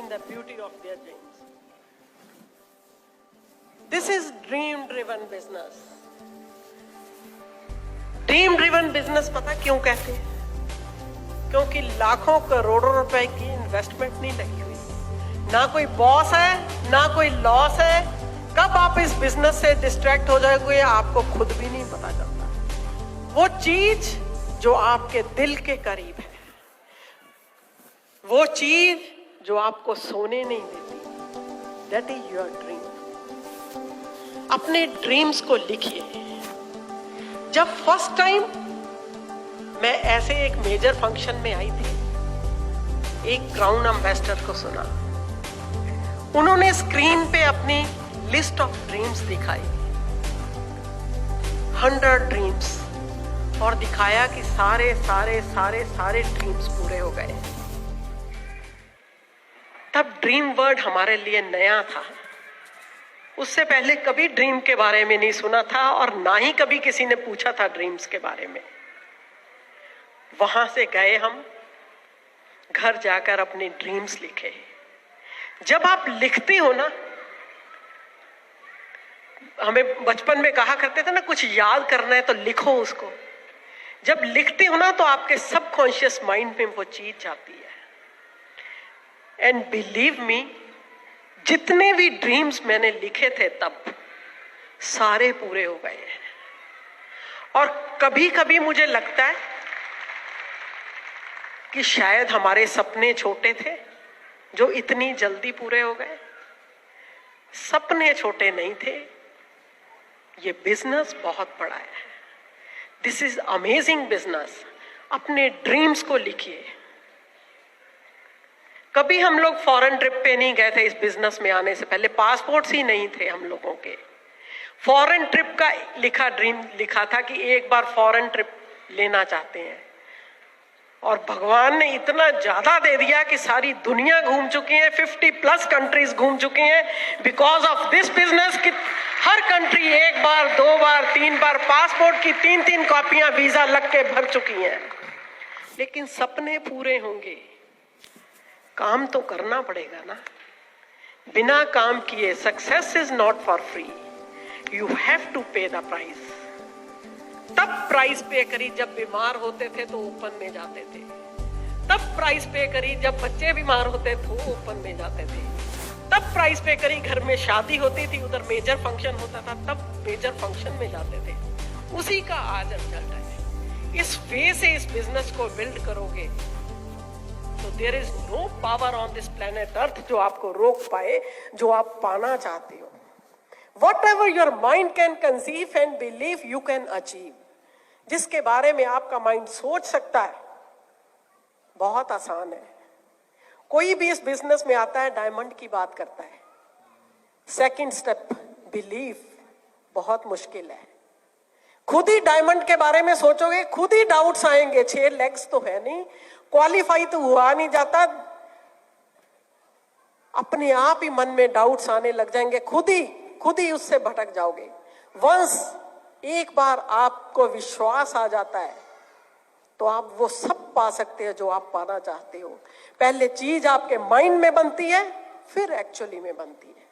the beauty of their dreams. This is dream driven business. Dream driven business पता क्यों कहते हैं? क्योंकि लाखों करोड़ों रुपए की इन्वेस्टमेंट नहीं लगी हुई, ना कोई बॉस है ना कोई लॉस है। कब आप इस बिजनेस से डिस्ट्रैक्ट हो जाओगे आपको खुद भी नहीं पता चलता। वो चीज जो आपके दिल के करीब है, वो चीज जो आपको सोने नहीं देती, दैट इज योर ड्रीम। अपने ड्रीम्स को लिखिए। जब फर्स्ट टाइम मैं ऐसे एक मेजर फंक्शन में आई थी, एक क्राउन एम्बेसडर को सुना, उन्होंने स्क्रीन पे अपनी लिस्ट ऑफ ड्रीम्स दिखाई, 100 ड्रीम्स, और दिखाया कि सारे सारे सारे सारे ड्रीम्स पूरे हो गए। तब ड्रीम वर्ड हमारे लिए नया था। उससे पहले कभी ड्रीम के बारे में नहीं सुना था और ना ही कभी किसी ने पूछा था ड्रीम्स के बारे में। वहां से गए हम, घर जाकर अपने ड्रीम्स लिखे। जब आप लिखते हो ना, हमें बचपन में कहा करते थे ना, कुछ याद करना है तो लिखो उसको। जब लिखते हो ना तो आपके सबकॉन्शियस माइंड में वो चीज जाती है। एंड बिलीव मी, जितने भी ड्रीम्स मैंने लिखे थे तब सारे पूरे हो गए हैं। और कभी कभी मुझे लगता है कि शायद हमारे सपने छोटे थे जो इतनी जल्दी पूरे हो गए। सपने छोटे नहीं थे, ये बिजनेस बहुत बड़ा है। This is amazing business. अपने ड्रीम्स को लिखिए। कभी हम लोग फॉरेन ट्रिप पे नहीं गए थे। इस बिजनेस में आने से पहले पासपोर्ट्स ही नहीं थे हम लोगों के। फॉरेन ट्रिप का ड्रीम लिखा था कि एक बार फॉरेन ट्रिप लेना चाहते हैं, और भगवान ने इतना ज्यादा दे दिया कि सारी दुनिया घूम चुकी है, 50+ कंट्रीज घूम चुकी हैं बिकॉज ऑफ दिस बिजनेस। कि हर कंट्री एक बार, 2 बार, 3 बार पासपोर्ट की 3-3 कॉपियां वीजा लग के भर चुकी हैं। लेकिन सपने पूरे होंगे, काम तो करना पड़ेगा ना। बिना काम किए success is not for free, you have to pay the price. तब प्राइस पे करी जब बीमार होते थे तो ओपन में जाते थे। तब प्राइस पे करी जब बच्चे बीमार होते थे तो ओपन में जाते थे। तब प्राइस पे करी घर में शादी होती थी, उधर मेजर फंक्शन होता था, तब मेजर फंक्शन में जाते थे। उसी का आज रिजल्ट है। इस वे से इस बिजनेस को बिल्ड करोगे तो there is no power on this planet earth जो आपको रोक पाए जो आप पाना चाहते हो। Whatever your mind can conceive and believe, you can achieve. जिसके बारे में आपका माइंड सोच सकता है, बहुत आसान है। कोई भी इस बिजनेस में आता है डायमंड की बात करता है। सेकंड स्टेप बिलीफ बहुत मुश्किल है। खुद ही डायमंड के बारे में सोचोगे, खुद ही डाउट्स आएंगे। 6 लेग्स तो है नहीं, क्वालिफाई तो हुआ नहीं जाता, अपने आप ही मन में डाउट्स आने लग जाएंगे। खुद ही उससे भटक जाओगे। वंस एक बार आपको विश्वास आ जाता है तो आप वो सब पा सकते हैं जो आप पाना चाहते हो। पहले चीज आपके माइंड में बनती है, फिर एक्चुअली में बनती है।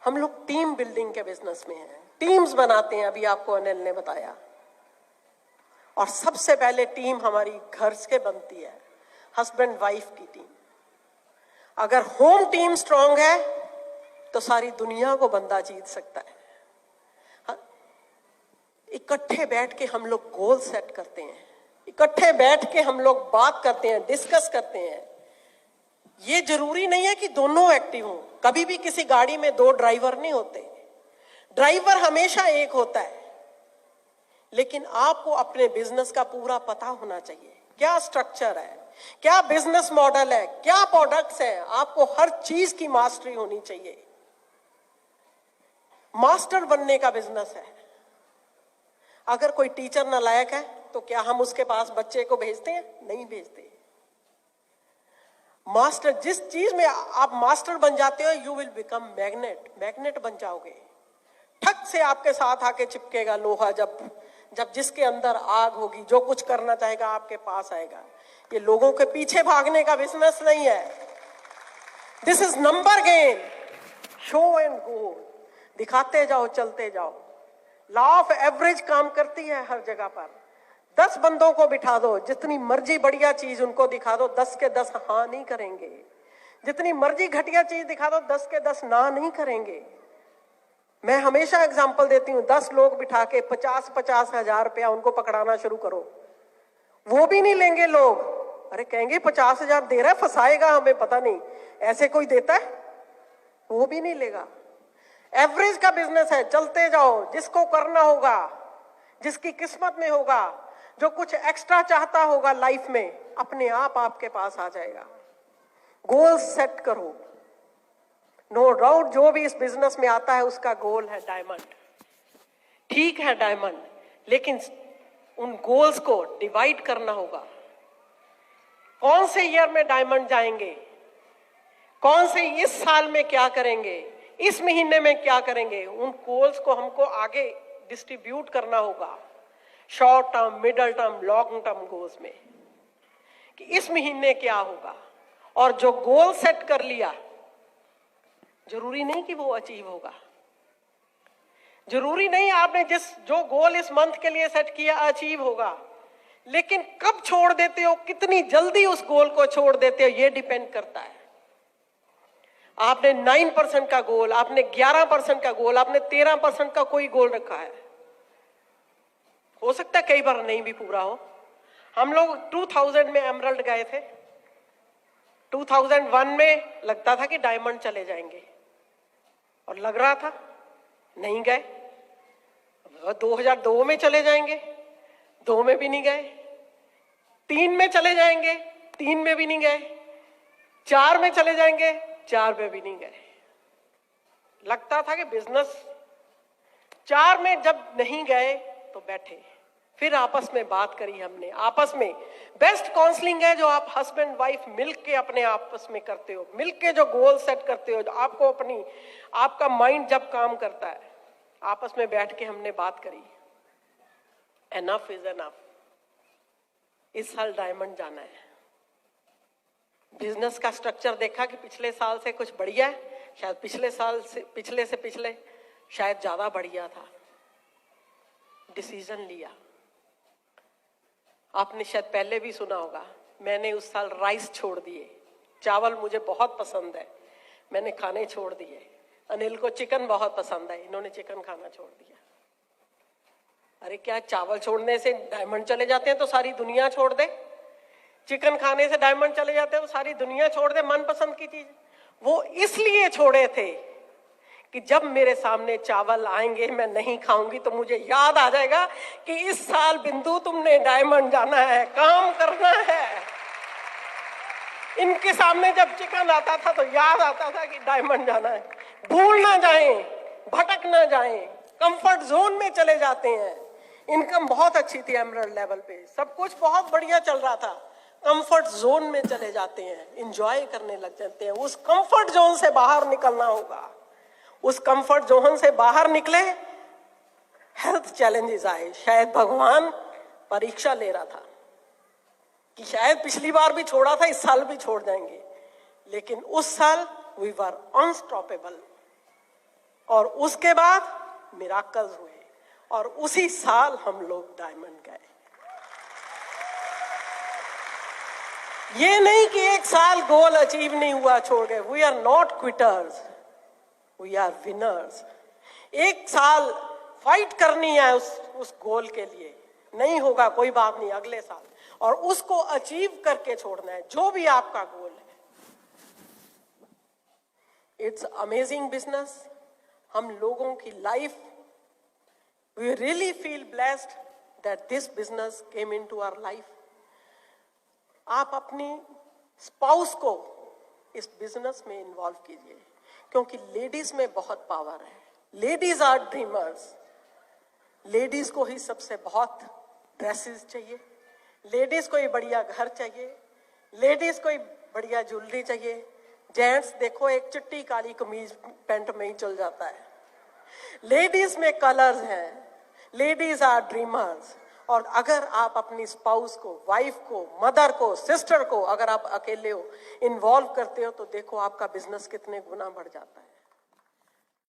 हम लोग टीम बिल्डिंग के बिजनेस में हैं, टीम्स बनाते हैं। अभी आपको अनिल ने बताया। और सबसे पहले टीम हमारी घर से बनती है, हस्बैंड वाइफ की टीम। अगर होम टीम स्ट्रांग है तो सारी दुनिया को बंदा जीत सकता है। इकट्ठे बैठ के हम लोग गोल सेट करते हैं, इकट्ठे बैठ के हम लोग बात करते हैं, डिस्कस करते हैं। ये जरूरी नहीं है कि दोनों एक्टिव हों। कभी भी किसी गाड़ी में 2 ड्राइवर नहीं होते, ड्राइवर हमेशा एक होता है। लेकिन आपको अपने बिजनेस का पूरा पता होना चाहिए, क्या स्ट्रक्चर है, क्या बिजनेस मॉडल है, क्या प्रोडक्ट्स हैं। आपको हर चीज की मास्टरी होनी चाहिए। मास्टर बनने का बिजनेस है। अगर कोई टीचर नालायक है तो क्या हम उसके पास बच्चे को भेजते हैं? नहीं भेजते। मास्टर, जिस चीज में आप मास्टर बन जाते हो, यू विल बिकम मैग्नेट बन जाओगे। ठक से आपके साथ आके चिपकेगा लोहा। जब जिसके अंदर आग होगी, जो कुछ करना चाहेगा आपके पास आएगा। ये लोगों के पीछे भागने का बिजनेस नहीं है। This is number game, show and go, दिखाते जाओ, चलते जाओ। लॉ ऑफ एवरेज काम करती है हर जगह पर। 10 बंदों को बिठा दो, जितनी मर्जी बढ़िया चीज उनको दिखा दो, 10 के 10 हाँ नहीं करेंगे। जितनी मर्जी घटिया चीज दिखा दो, 10 के 10 ना नहीं करेंगे। मैं हमेशा एग्जांपल देती हूं, 10 लोग बिठा के 50-50 हजार रुपया उनको पकड़ाना शुरू करो, वो भी नहीं लेंगे लोग। अरे कहेंगे 50 हजार दे रहा है, फंसाएगा हमें, पता नहीं ऐसे कोई देता है, वो भी नहीं लेगा। एवरेज का बिजनेस है, चलते जाओ, जिसको करना होगा, जिसकी किस्मत में होगा, जो कुछ एक्स्ट्रा चाहता होगा लाइफ में, अपने आप आपके पास आ जाएगा। गोल सेट करो। नो डाउट जो भी इस बिजनेस में आता है उसका गोल है डायमंड, ठीक है डायमंड, लेकिन उन गोल्स को डिवाइड करना होगा। कौन से ईयर में डायमंड जाएंगे, कौन से इस साल में क्या करेंगे, इस महीने में क्या करेंगे, उन गोल्स को हमको आगे डिस्ट्रीब्यूट करना होगा, short term, middle term, long term goals में, कि इस महीने क्या होगा। और जो गोल सेट कर लिया, जरूरी नहीं कि वो अचीव होगा, जरूरी नहीं आपने जो गोल इस मंथ के लिए सेट किया अचीव होगा, लेकिन कब छोड़ देते हो, कितनी जल्दी उस गोल को छोड़ देते हो, ये डिपेंड करता है। आपने 9% का गोल, आपने 11% का गोल, आपने 13% का कोई गोल रखा है, हो सकता है कई बार नहीं भी पूरा हो। हम लोग 2000 में एमरल्ड गए थे, 2001 में लगता था कि डायमंड चले जाएंगे और लग रहा था, नहीं गए। 2002 में चले जाएंगे, 2 में भी नहीं गए। 3 में चले जाएंगे, 3 में भी नहीं गए। 4 में चले जाएंगे, 4 में भी नहीं गए। लगता था कि बिजनेस 4 में जब नहीं गए तो बैठे, फिर आपस में बात करी हमने। आपस में बेस्ट काउंसलिंग है जो आप हस्बैंड वाइफ मिलके अपने आपस में करते हो, मिलके जो गोल सेट करते हो, आपको आपका माइंड जब काम करता है, आपस में बैठ के हमने बात करी, एनफ इज एनफ, इस साल डायमंड जाना है। बिजनेस का स्ट्रक्चर देखा कि पिछले साल से कुछ बढ़िया है, शायद पिछले से पिछले शायद ज्यादा बढ़िया था। डिसीजन लिया। आपने शायद पहले भी सुना होगा, मैंने उस साल राइस छोड़ दिए, चावल मुझे बहुत पसंद है, मैंने खाने छोड़ दिए। अनिल को चिकन बहुत पसंद है, इन्होंने चिकन खाना छोड़ दिया। अरे क्या चावल छोड़ने से डायमंड चले जाते हैं तो सारी दुनिया छोड़ दे? चिकन खाने से डायमंड चले जाते हैं तो सारी दुनिया छोड़ दे मनपसंद की चीज? वो इसलिए छोड़े थे कि जब मेरे सामने चावल आएंगे मैं नहीं खाऊंगी तो मुझे याद आ जाएगा कि इस साल बिंदु तुमने डायमंड जाना है, काम करना है। इनके सामने जब चिकन आता था तो याद आता था कि डायमंड जाना है। भूल ना जाएं, भटक ना जाएं, कंफर्ट जोन में चले जाते हैं। इनकम बहुत अच्छी थी एमरल्ड लेवल पे, सब कुछ बहुत बढ़िया चल रहा था, कंफर्ट जोन में चले जाते हैं, एंजॉय करने लग जाते हैं। उस कंफर्ट जोन से बाहर निकलना होगा। उस कंफर्ट जोन से बाहर निकले, हेल्थ चैलेंजेस आए। शायद भगवान परीक्षा ले रहा था कि शायद पिछली बार भी छोड़ा था, इस साल भी छोड़ जाएंगे, लेकिन उस साल वी वर अनस्टॉपेबल। और उसके बाद मिराकल्स हुए और उसी साल हम लोग डायमंड गए। ये नहीं कि एक साल गोल अचीव नहीं हुआ छोड़ गए। We are not quitters, we are winners. एक साल फाइट करनी है उस गोल के लिए, नहीं होगा कोई बात नहीं, अगले साल, और उसको अचीव करके छोड़ना है जो भी आपका गोल है। It's amazing business. हम लोगों की life, we really feel blessed that this business came into our life. आप अपनी स्पाउस को इस बिजनेस में इन्वॉल्व कीजिए, क्योंकि लेडीज में बहुत पावर है। Ladies are dreamers. लेडीज को ही सबसे बहुत ड्रेसेस चाहिए, लेडीज को ही बढ़िया घर चाहिए, लेडीज को ही बढ़िया ज्वेलरी चाहिए। जेंट्स देखो एक चिट्टी काली कमीज पैंट में ही चल जाता है। लेडीज में कलर्स हैं, लेडीज आर ड्रीमर्स। और अगर आप अपनी स्पाउस को, वाइफ को, मदर को, सिस्टर को अगर आप अकेले हो, इन्वॉल्व करते हो, तो देखो आपका बिजनेस कितने गुना बढ़ जाता है।